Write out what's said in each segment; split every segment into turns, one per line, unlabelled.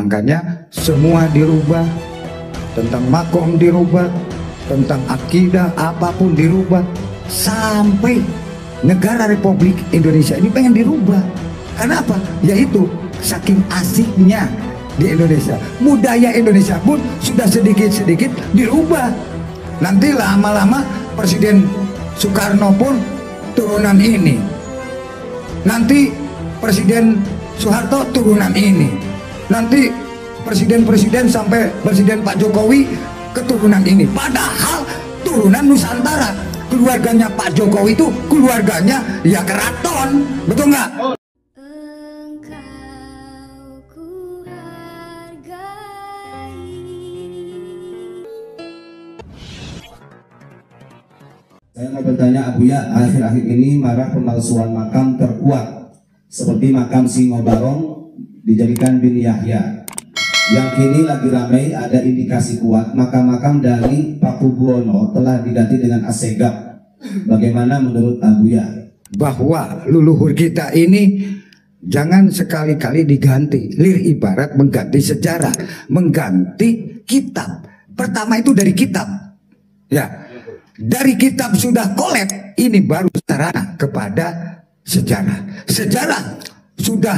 Makanya semua dirubah, tentang makom dirubah, tentang akidah apapun dirubah, sampai negara Republik Indonesia ini pengen dirubah. Kenapa? Yaitu saking asiknya di Indonesia, budaya Indonesia pun sudah sedikit-sedikit dirubah. Nanti lama-lama Presiden Soekarno pun turunan ini, nanti Presiden Soeharto turunan ini, nanti presiden-presiden sampai Presiden Pak Jokowi keturunan ini. Padahal turunan Nusantara. Keluarganya Pak Jokowi itu keluarganya ya keraton, betul nggak?
Saya mau bertanya Abuya, akhir-akhir ini marah pemalsuan makam terkuat seperti makam Singobarong dijadikan bin Yahya. Yang kini lagi ramai ada indikasi kuat makam-makam dari Pakubuwono telah diganti dengan Assegaf. Bagaimana menurut Abuya?
Bahwa leluhur kita ini jangan sekali-kali diganti. Lir ibarat mengganti sejarah, mengganti kitab. Pertama itu dari kitab. Ya, dari kitab sudah kolek, ini baru sarana kepada sejarah. Sejarah sudah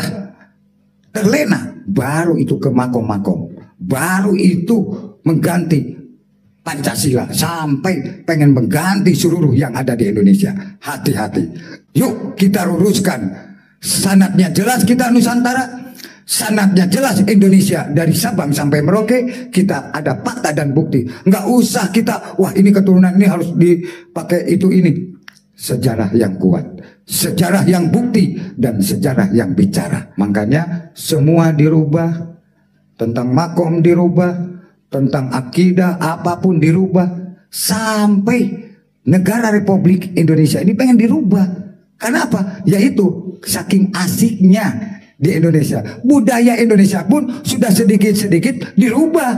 terlena, baru itu ke makom-makom, baru itu mengganti Pancasila, sampai pengen mengganti seluruh yang ada di Indonesia. Hati-hati, yuk kita luruskan. Sanadnya jelas kita Nusantara, sanadnya jelas Indonesia dari Sabang sampai Merauke, kita ada fakta dan bukti. Nggak usah kita, wah ini keturunan ini harus dipakai itu ini. Sejarah yang kuat, sejarah yang bukti, dan sejarah yang bicara. Makanya semua dirubah, tentang makom dirubah, tentang akidah apapun dirubah, sampai negara Republik Indonesia ini pengen dirubah. Kenapa? Yaitu saking asiknya di Indonesia, budaya Indonesia pun sudah sedikit-sedikit dirubah.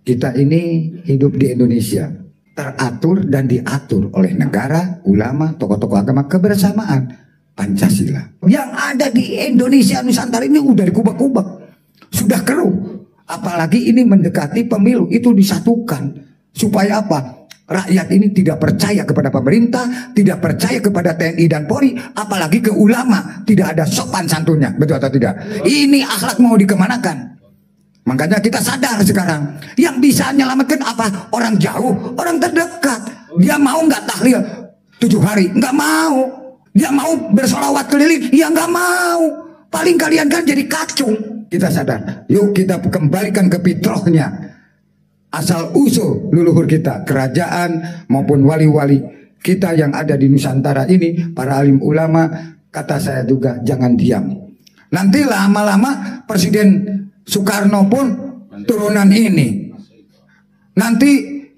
Kita ini hidup di Indonesia, teratur dan diatur oleh negara, ulama, tokoh-tokoh agama, kebersamaan Pancasila. Yang ada di Indonesia Nusantara ini udah dikubak-kubak, sudah keruh. Apalagi ini mendekati pemilu, itu disatukan. Supaya apa? Rakyat ini tidak percaya kepada pemerintah, tidak percaya kepada TNI dan Polri, apalagi ke ulama, tidak ada sopan santunnya, betul atau tidak? Ini akhlak mau dikemanakan? Makanya kita sadar sekarang, yang bisa menyelamatkan apa? Orang jauh, orang terdekat. Dia mau nggak tahlil 7 hari? Nggak mau. Dia mau bersolawat keliling? Ya nggak mau. Paling kalian kan jadi kacung. Kita sadar, yuk kita kembalikan ke fitrahnya. Asal usul leluhur kita, kerajaan maupun wali-wali kita yang ada di Nusantara ini, para alim ulama, kata saya juga jangan diam. Nanti lama-lama Presiden Soekarno pun turunan ini, nanti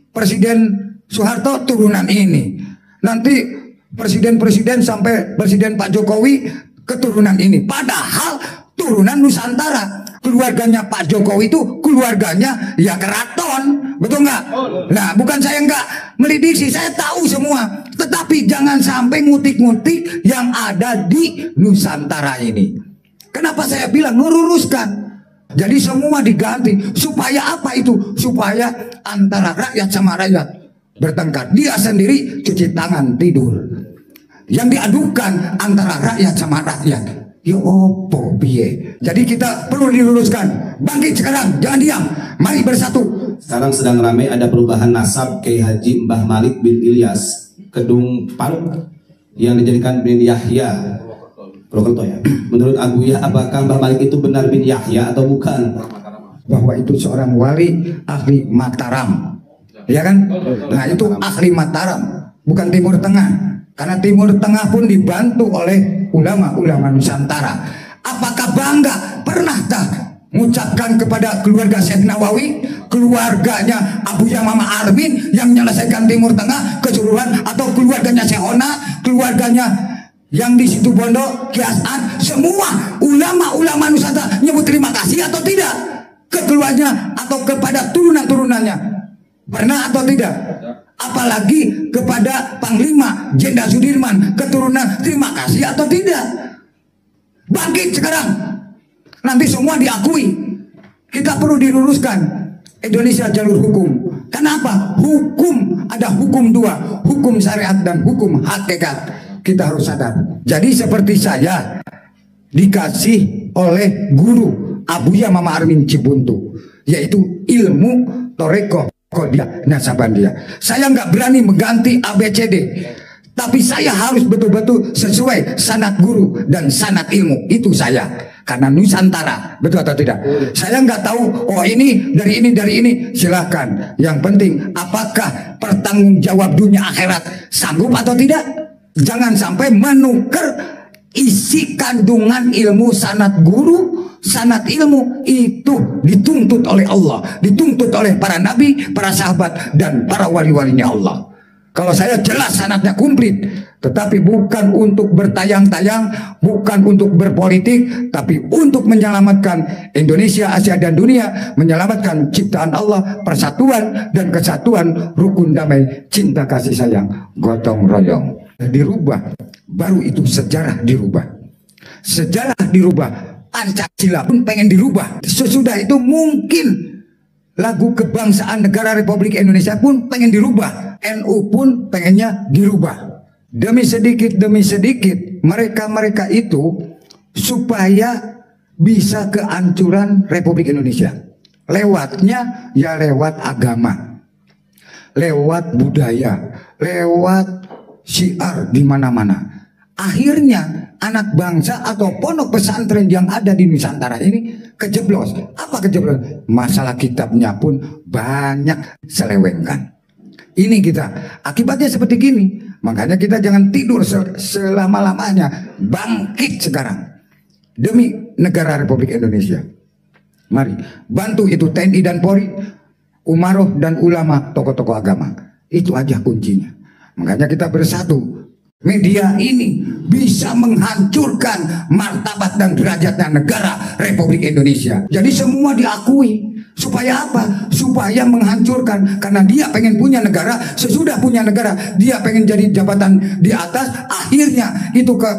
Presiden Soeharto turunan ini, nanti presiden-presiden sampai Presiden Pak Jokowi keturunan ini. Padahal turunan Nusantara. Keluarganya Pak Jokowi itu keluarganya ya keraton, betul nggak? Nah, bukan saya nggak melidiki, saya tahu semua. Tetapi jangan sampai ngutik-ngutik yang ada di Nusantara ini. Kenapa saya bilang meluruskan? Jadi semua diganti. Supaya apa itu? Supaya antara rakyat sama rakyat bertengkar. Dia sendiri cuci tangan tidur. Yang diadukan antara rakyat sama rakyat. Ya opo piye. Jadi kita perlu diluruskan. Bangkit sekarang, jangan diam. Mari bersatu.
Sekarang sedang ramai ada perubahan nasab Kiai Haji Mbah Malik bin Ilyas Kedung Paluk yang dijadikan bin Yahya Purwokerto ya. Menurut Abuya, apakah Mbah Malik itu benar bin Yahya atau bukan?
Bahwa itu seorang wali ahli Mataram, ya kan? Nah itu ahli Mataram, bukan Timur Tengah. Karena Timur Tengah pun dibantu oleh ulama-ulama Nusantara. Apakah bangga pernahkah mengucapkan kepada keluarga Syekh Nawawi, keluarganya Abuya Mama Armin yang menyelesaikan Timur Tengah keseluruhan, atau keluarganya Syekh Ona, keluarganya yang di situ Bondo, Kiasan, semua ulama-ulama Nusantara nyebut terima kasih atau tidak ke keluarganya atau kepada turunan-turunannya? Pernah atau tidak? Apalagi kepada Panglima Jenderal Sudirman, keturunan, terima kasih atau tidak? Bangkit sekarang. Nanti semua diakui. Kita perlu diluruskan. Indonesia jalur hukum. Kenapa? Hukum, ada hukum dua, hukum syariat dan hukum hakikat. Kita harus sadar. Jadi seperti saya dikasih oleh guru Abuya Mama Armin Cibuntu, yaitu ilmu Toreko Kodia Nasabandia. Saya nggak berani mengganti ABCD, tapi saya harus betul-betul sesuai sanad guru dan sanad ilmu. Itu saya, karena Nusantara, betul atau tidak? Saya nggak tahu, oh ini dari ini, silahkan. Yang penting apakah pertanggungjawab dunia akhirat sanggup atau tidak? Jangan sampai menukar isi kandungan ilmu sanad guru, sanad ilmu itu dituntut oleh Allah, dituntut oleh para nabi, para sahabat, dan para wali-walinya Allah. Kalau saya jelas sanadnya komplit, tetapi bukan untuk bertayang-tayang, bukan untuk berpolitik, tapi untuk menyelamatkan Indonesia, Asia, dan dunia, menyelamatkan ciptaan Allah, persatuan dan kesatuan, rukun damai, cinta kasih sayang, gotong royong. Dirubah, baru itu sejarah dirubah. Sejarah dirubah, Pancasila pun pengen dirubah. Sesudah itu mungkin lagu kebangsaan negara Republik Indonesia pun pengen dirubah. NU pun pengennya dirubah. Demi sedikit mereka itu supaya bisa kehancuran Republik Indonesia. Lewatnya ya lewat agama, lewat budaya, lewat syiar di mana-mana. Akhirnya anak bangsa atau pondok pesantren yang ada di Nusantara ini kejeblos. Apa kejeblos? Masalah kitabnya pun banyak selewengkan. Ini kita akibatnya seperti gini. Makanya kita jangan tidur selama-lamanya. Bangkit sekarang demi negara Republik Indonesia. Mari bantu itu TNI dan Polri, umaroh dan ulama, tokoh-tokoh agama. Itu aja kuncinya. Makanya kita bersatu. Media ini bisa menghancurkan martabat dan derajatnya negara Republik Indonesia. Jadi semua diakui. Supaya apa? Supaya menghancurkan. Karena dia pengen punya negara. Sesudah punya negara, dia pengen jadi jabatan di atas. Akhirnya itu ke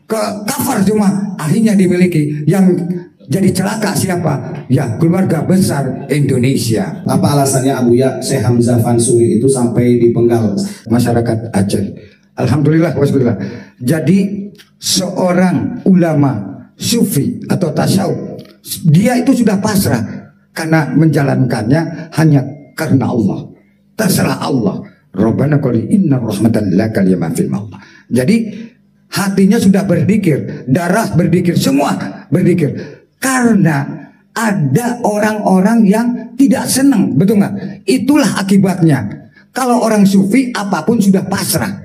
cover cuma. Akhirnya dimiliki. Yang jadi celaka siapa? Ya keluarga besar Indonesia.
Apa alasannya Abuya Syekh Hamzah Fansuri itu sampai dipenggal
masyarakat Aceh? Alhamdulillah wasbillah. Jadi seorang ulama sufi atau tasawuf, dia itu sudah pasrah karena menjalankannya hanya karena Allah. Terserah Allah. Rabbana qul inna rahmatan lakal ya fil maula. Jadi hatinya sudah berzikir, darah berzikir, semua berzikir. Karena ada orang-orang yang tidak senang, betul nggak? Itulah akibatnya. Kalau orang sufi apapun sudah pasrah.